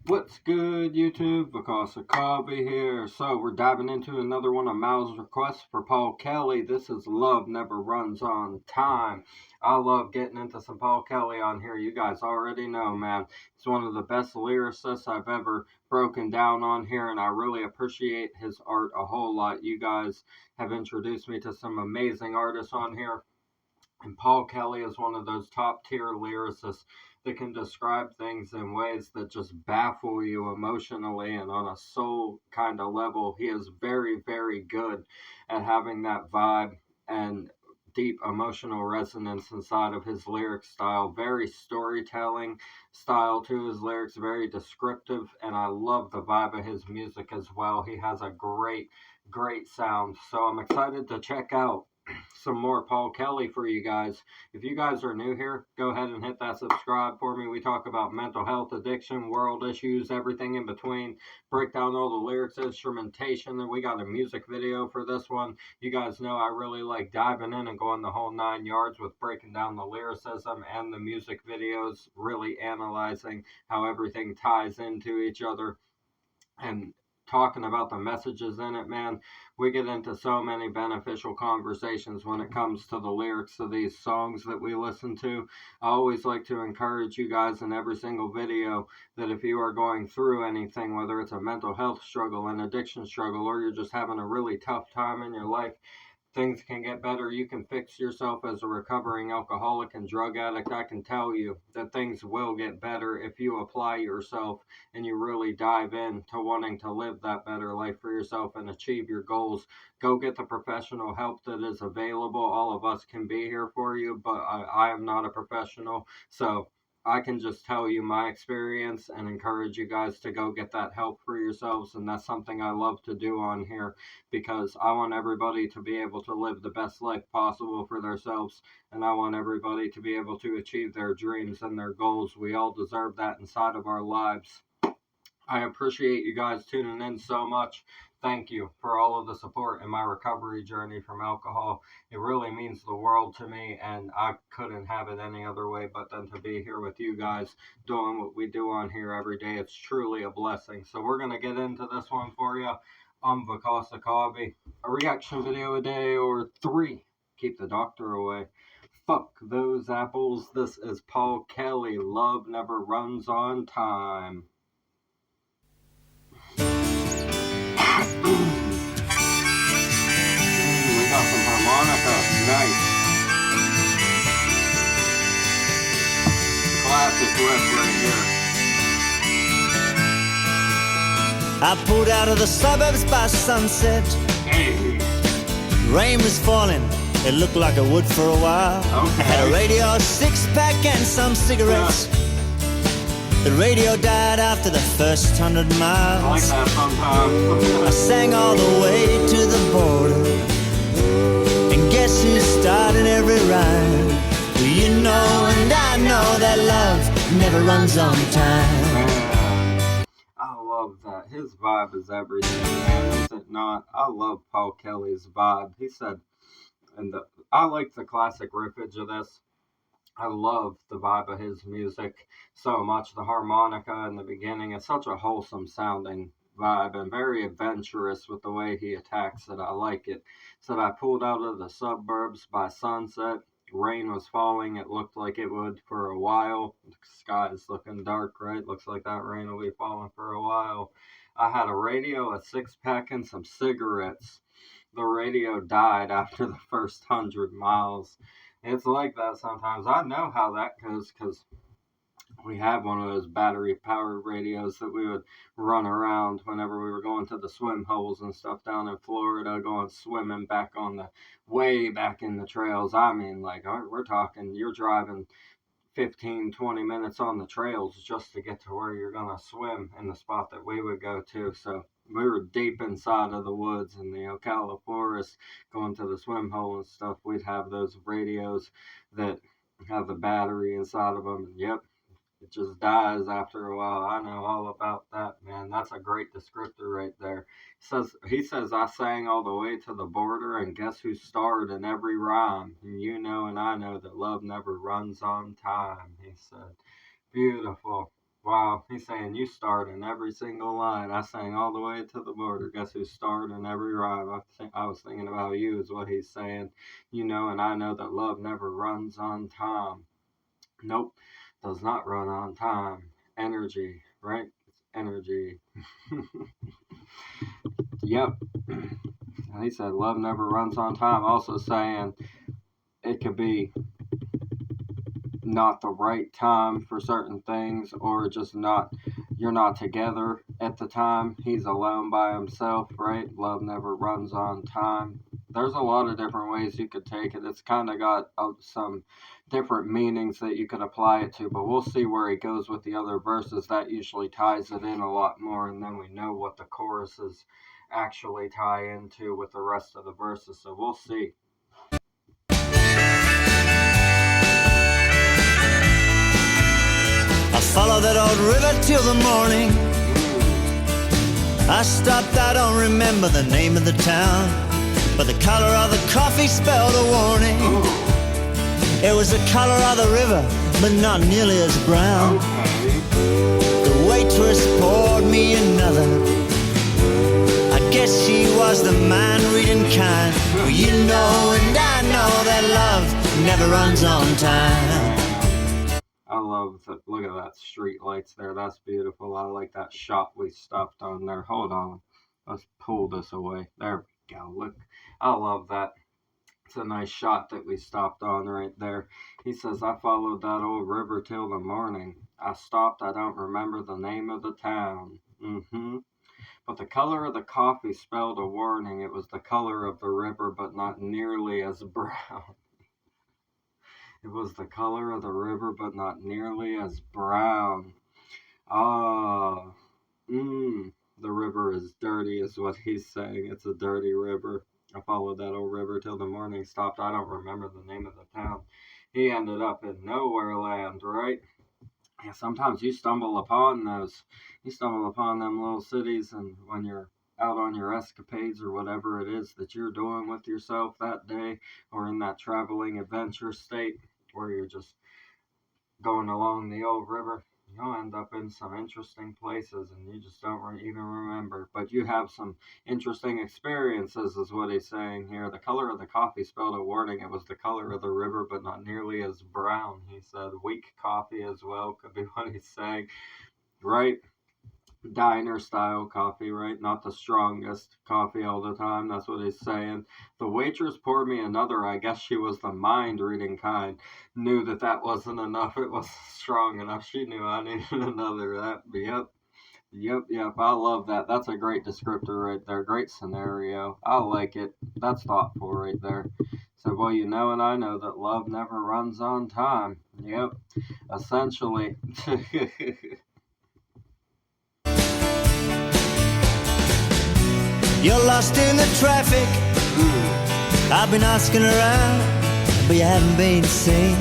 What's good, YouTube? Because of Cobby here. So we're diving into another one of Mal's requests for Paul Kelly. This is Love Never Runs on Time. I love getting into some Paul Kelly on here. You guys already know, man. He's one of the best lyricists I've ever broken down on here, and I really appreciate his art a whole lot. You guys have introduced me to some amazing artists on here. And Paul Kelly is one of those top tier lyricists that can describe things in ways that just baffle you emotionally and on a soul kind of level. He is very, very good at having that vibe and deep emotional resonance inside of his lyric style. Very storytelling style to his lyrics, very descriptive, and I love the vibe of his music as well. He has a great, great sound. So I'm excited to check out some more Paul Kelly for you guys. If you guys are new here, go ahead and hit that subscribe for me. We talk about mental health, addiction, world issues, everything in between. Break down all the lyrics, instrumentation, and we got a music video for this one. You guys know I really like diving in and going the whole 9 yards with breaking down the lyricism and the music videos, really analyzing how everything ties into each other and talking about the messages in it, man. We get into so many beneficial conversations when it comes to the lyrics of these songs that we listen to. I always like to encourage you guys in every single video that if you are going through anything, whether it's a mental health struggle, an addiction struggle, or you're just having a really tough time in your life, things can get better. You can fix yourself as a recovering alcoholic and drug addict. I can tell you that things will get better if you apply yourself and you really dive in to wanting to live that better life for yourself and achieve your goals. Go get the professional help that is available. All of us can be here for you, but I am not a professional. So I can just tell you my experience and encourage you guys to go get that help for yourselves. And that's something I love to do on here because I want everybody to be able to live the best life possible for themselves. And I want everybody to be able to achieve their dreams and their goals. We all deserve that inside of our lives. I appreciate you guys tuning in so much. Thank you for all of the support in my recovery journey from alcohol. It really means the world to me, and I couldn't have it any other way but than to be here with you guys doing what we do on here every day. It's truly a blessing. So we're going to get into this one for you. I'm Vakasa Kabi. A reaction video a day or 3. Keep the doctor away. Fuck those apples. This is Paul Kelly. Love never runs on time. We got some harmonica. Nice. Classic riff right here. I pulled out of the suburbs by sunset. Hey. Rain was falling, it looked like it would for a while. Okay. I had a radio, a 6-pack and some cigarettes. The radio died after the first 100 miles. I like that sometimes. I sang all the way to the border. And guess who started every rhyme? Well, you know and I know that love never runs on time. I love that. His vibe is everything, man. Is it not? I love Paul Kelly's vibe. He said, I like the classic riffage of this. I love the vibe of his music so much. The harmonica in the beginning is such a wholesome sounding vibe and very adventurous with the way he attacks it. I like it. Said I pulled out of the suburbs by sunset. Rain was falling. It looked like it would for a while. The sky is looking dark, right? Looks like that rain will be falling for a while. I had a radio, a 6-pack, and some cigarettes. The radio died after the first 100 miles. It's like that sometimes. I know how that goes because we had one of those battery-powered radios that we would run around whenever we were going to the swim holes and stuff down in Florida, going swimming back on the way back in the trails. I mean, like, we're talking, you're driving 15, 20 minutes on the trails just to get to where you're going to swim in the spot that we would go to. So we were deep inside of the woods in the Ocala forest going to the swim hole and stuff. We'd have those radios that have the battery inside of them. And yep, it just dies after a while. I know all about that, man. That's a great descriptor right there. He says, I sang all the way to the border, and guess who starred in every rhyme? And you know and I know that love never runs on time, he said. Beautiful. Wow, he's saying you starred in every single line. I sang all the way to the border. Guess who starred in every rhyme? I was thinking about you, is what he's saying. You know, and I know that love never runs on time. Nope, does not run on time. Energy, right? It's energy. Yep. And he said love never runs on time. Also saying it could be not the right time for certain things, or just not, you're not together at the time. He's alone by himself, right? Love never runs on time. There's a lot of different ways you could take it. It's kind of got some different meanings that you could apply it to, but we'll see where he goes with the other verses. That usually ties it in a lot more, and then we know what the choruses actually tie into with the rest of the verses, so we'll see. I followed that old river till the morning. I stopped, I don't remember the name of the town, but the color of the coffee spelled a warning. It was the color of the river, but not nearly as brown. The waitress poured me another. I guess she was the mind-reading kind. Well, you know and I know that love never runs on time. I love that. Look at that street lights there. That's beautiful. I like that shot we stopped on there. Hold on. Let's pull this away. There we go. Look. I love that. It's a nice shot that we stopped on right there. He says, I followed that old river till the morning. I stopped. I don't remember the name of the town. But the color of the coffee spelled a warning. It was the color of the river, but not nearly as brown. It was the color of the river, but not nearly as brown. Ah, the river is dirty, is what he's saying. It's a dirty river. I followed that old river till the morning stopped. I don't remember the name of the town. He ended up in nowhere land, right? Yeah, sometimes you stumble upon those. You stumble upon them little cities, and when you're out on your escapades or whatever it is that you're doing with yourself that day, or in that traveling adventure state where you're just going along the old river, you'll end up in some interesting places and you just don't even remember. But you have some interesting experiences, is what he's saying here. The color of the coffee spelled a warning. It was the color of the river, but not nearly as brown. He said weak coffee as well, could be what he's saying, right? Diner style coffee, right? Not the strongest coffee all the time. That's what he's saying. The waitress poured me another. I guess she was the mind reading kind. Knew that that wasn't enough. It wasn't strong enough. She knew I needed another. Yep. I love that. That's a great descriptor right there. Great scenario. I like it. That's thoughtful right there. So, well, you know, and I know that love never runs on time. Yep. Essentially. You're lost in the traffic. I've been asking around, but you haven't been seen.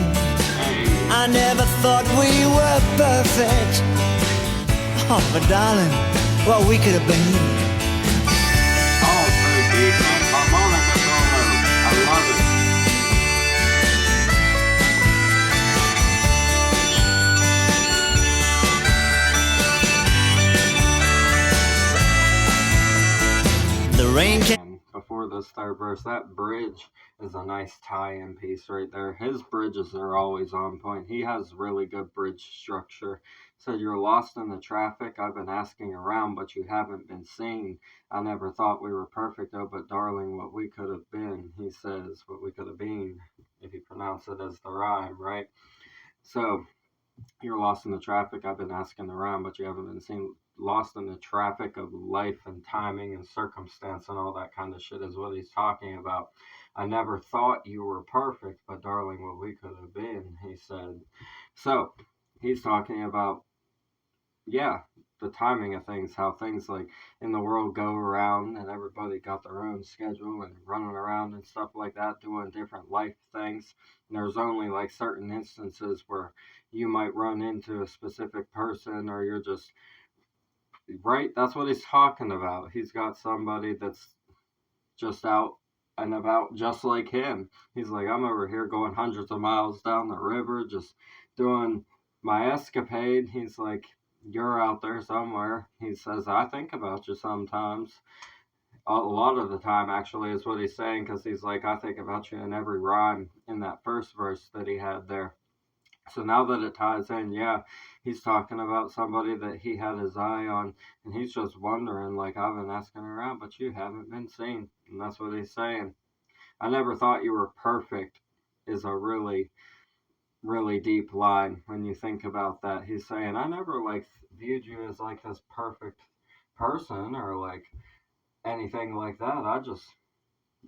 I never thought we were perfect. Oh, but darling, what we could have been. Oh, pretty deep, man. Harmonica solo. I love it. The rain came. Before this third verse, that bridge is a nice tie-in piece right there. His bridges are always on point. He has really good bridge structure. Said, you're lost in the traffic. I've been asking around, but you haven't been seen. I never thought we were perfect, oh, but darling, what we could have been. He says, what we could have been, if you pronounce it as the rhyme, right? So, you're lost in the traffic. I've been asking around, but you haven't been seen. Lost in the traffic of life and timing and circumstance and all that kind of shit is what he's talking about. I never thought you were perfect, but darling, what we could have been, he said. So he's talking about, yeah, the timing of things, how things like in the world go around and everybody got their own schedule and running around and stuff like that, doing different life things. And there's only like certain instances where you might run into a specific person, or you're just, right? That's what he's talking about. He's got somebody that's just out and about just like him. He's like, I'm over here going hundreds of miles down the river, just doing my escapade. He's like, you're out there somewhere. He says, I think about you sometimes. A lot of the time, actually, is what he's saying, because he's like, I think about you in every rhyme in that first verse that he had there. So now that it ties in, yeah, he's talking about somebody that he had his eye on, and he's just wondering, like, I've been asking around, but you haven't been seen. And that's what he's saying. I never thought you were perfect, is a really, really deep line when you think about that. He's saying, I never, like, viewed you as, like, this perfect person or, like, anything like that. I just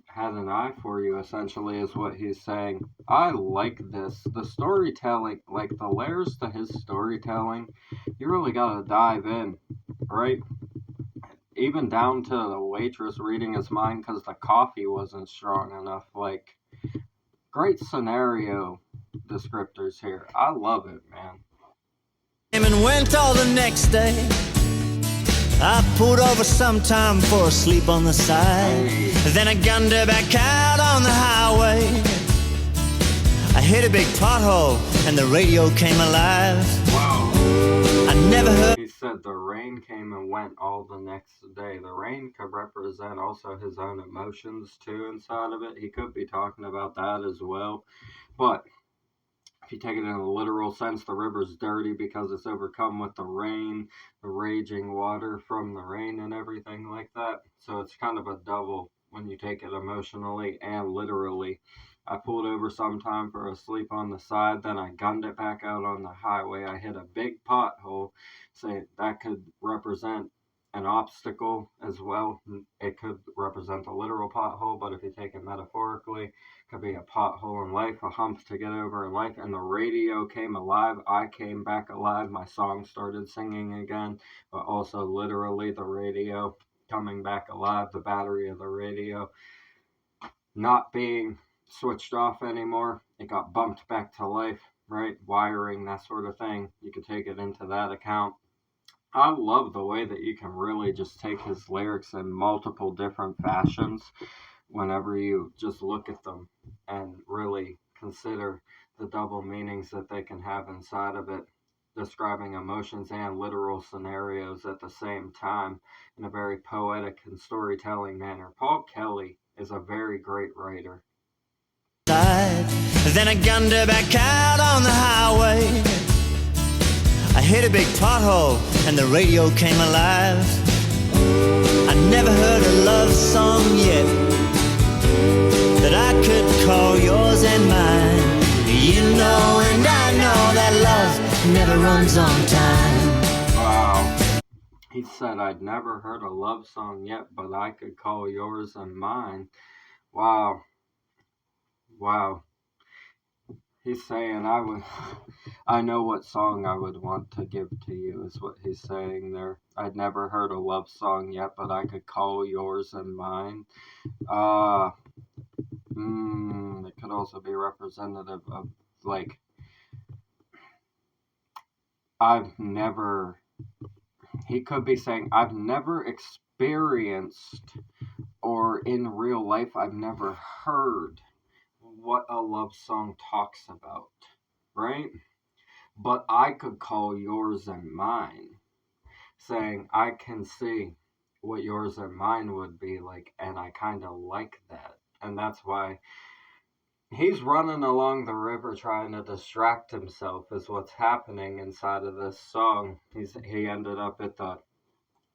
had an eye for you, essentially, is what he's saying. I like this. The storytelling, like the layers to his storytelling, you really gotta dive in, right? Even down to the waitress reading his mind because the coffee wasn't strong enough. Like, great scenario descriptors here. I love it, man. And went all the next day. I pulled over sometime for a sleep on the side. Hey. Then I gunned her back out on the highway. I hit a big pothole and the radio came alive. Wow. I never heard. He said the rain came and went all the next day. The rain could represent also his own emotions too inside of it. He could be talking about that as well. But if you take it in a literal sense, the river's dirty because it's overcome with the rain, the raging water from the rain and everything like that. So it's kind of a double when you take it emotionally and literally. I pulled over sometime for a sleep on the side, then I gunned it back out on the highway. I hit a big pothole. Say that could represent an obstacle as well. It could represent a literal pothole, but if you take it metaphorically, could be a pothole in life, a hump to get over in life, and the radio came alive. I came back alive. My song started singing again, but also literally the radio coming back alive, the battery of the radio not being switched off anymore. It got bumped back to life, right? Wiring, that sort of thing. You could take it into that account. I love the way that you can really just take his lyrics in multiple different fashions whenever you just look at them and really consider the double meanings that they can have inside of it, describing emotions and literal scenarios at the same time in a very poetic and storytelling manner. Paul Kelly is a very great writer. Then I gunned her back out on the highway. I hit a big pothole and the radio came alive. I never heard a love song yet that I could call yours and mine. You know and I know that love never runs on time. Wow. He said, I'd never heard a love song yet, but I could call yours and mine. Wow. Wow. He's saying, I know what song I would want to give to you, is what he's saying there. I'd never heard a love song yet, but I could call yours and mine. It could also be representative of, like, he could be saying, I've never experienced, or in real life, I've never heard what a love song talks about, right? But I could call yours and mine, saying, I can see what yours and mine would be like, and I kind of like that. And that's why he's running along the river trying to distract himself, is what's happening inside of this song. He ended up at the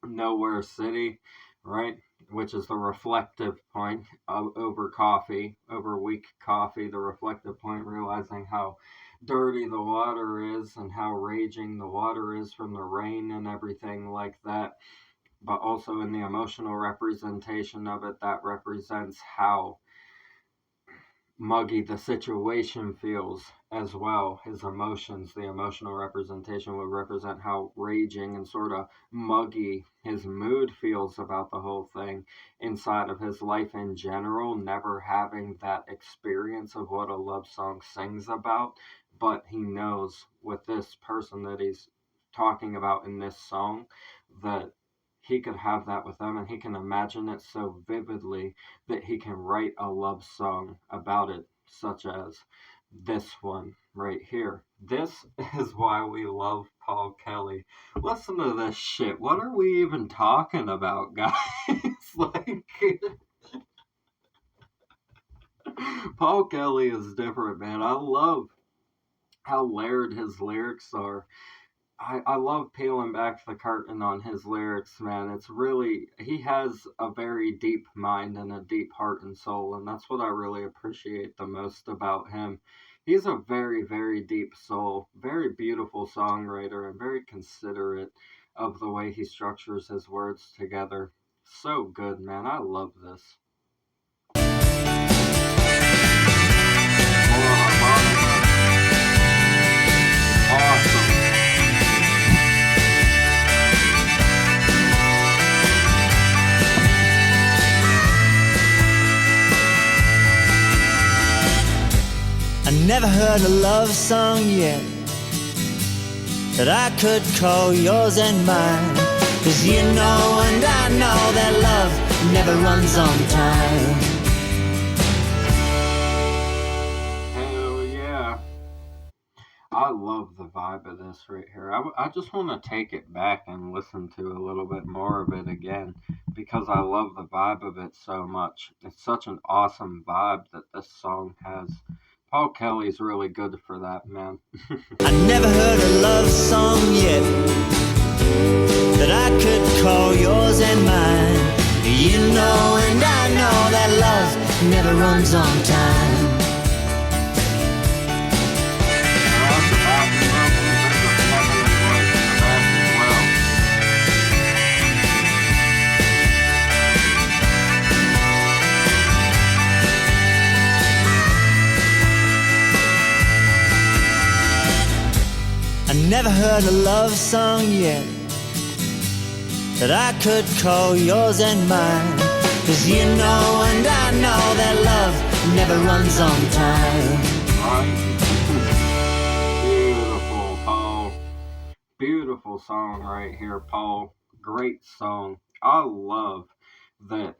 nowhere city, right? Which is the reflective point over coffee, over weak coffee, the reflective point, realizing how dirty the water is and how raging the water is from the rain and everything like that. But also in the emotional representation of it, that represents how muggy the situation feels as well. His emotions, the emotional representation would represent how raging and sort of muggy his mood feels about the whole thing inside of his life in general, never having that experience of what a love song sings about. But he knows with this person that he's talking about in this song that he could have that with them, and he can imagine it so vividly that he can write a love song about it, such as this one right here. This is why we love Paul Kelly. Listen to this shit. What are we even talking about, guys? Like, Paul Kelly is different, man. I love how layered his lyrics are. I love peeling back the curtain on his lyrics, man. It's really, he has a very deep mind and a deep heart and soul, and that's what I really appreciate the most about him. He's a very, very deep soul, very beautiful songwriter, and very considerate of the way he structures his words together. So good, man. I love this. Awesome. I never heard a love song yet that I could call yours and mine. 'Cause you know and I know that love never runs on time. Hell yeah. I love the vibe of this right here. I just want to take it back and listen to a little bit more of it again because I love the vibe of it so much. It's such an awesome vibe that this song has. Paul Kelly's really good for that, man. I never heard a love song yet that I could call yours and mine. You know and I know that love never runs on time. I never heard a love song yet that I could call yours and mine. 'Cause you know and I know that love never runs on time. Beautiful, Paul. Beautiful song right here, Paul. Great song. I love that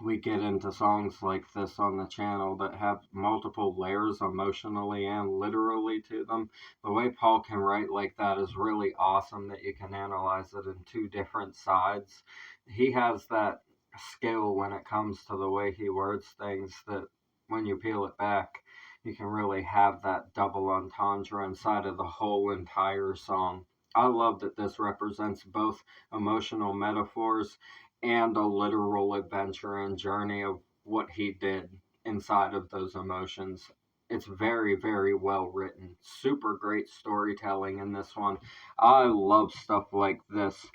we get into songs like this on the channel that have multiple layers emotionally and literally to them. The way Paul can write like that is really awesome, that you can analyze it in two different sides. He has that skill when it comes to the way he words things that when you peel it back, you can really have that double entendre inside of the whole entire song. I love that this represents both emotional metaphors and a literal adventure and journey of what he did inside of those emotions. It's very, very well written. Super great storytelling in this one. I love stuff like this.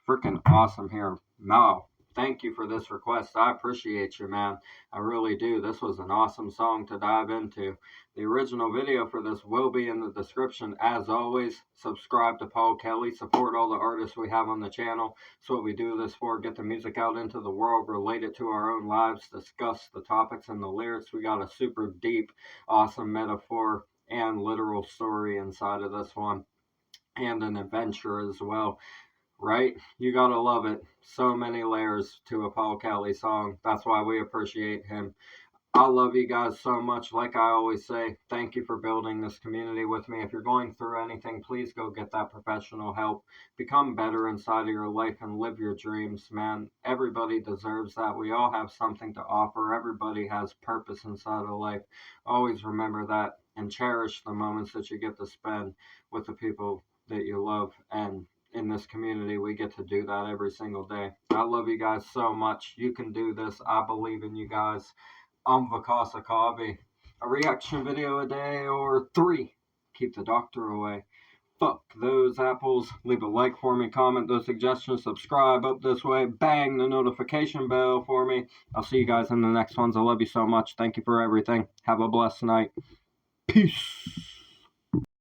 Freaking awesome here. Mal, thank you for this request. I appreciate you, man. I really do. This was an awesome song to dive into. The original video for this will be in the description. As always, subscribe to Paul Kelly. Support all the artists we have on the channel. It's what we do this for. Get the music out into the world, relate it to our own lives, discuss the topics and the lyrics. We got a super deep, awesome metaphor and literal story inside of this one. And an adventure as well. Right? You gotta love it. So many layers to a Paul Kelly song. That's why we appreciate him. I love you guys so much. Like I always say, thank you for building this community with me. If you're going through anything, please go get that professional help. Become better inside of your life and live your dreams, man. Everybody deserves that. We all have something to offer. Everybody has purpose inside of life. Always remember that and cherish the moments that you get to spend with the people that you love. And in this community, we get to do that every single day. I love you guys so much. You can do this. I believe in you guys. I'm Vakasa Kavi. A reaction video a day or 3. Keep the doctor away. Fuck those apples. Leave a like for me, comment those suggestions, subscribe up this way, bang the notification bell for me. I'll see you guys in the next ones. I love you so much. Thank you for everything. Have a blessed night. Peace.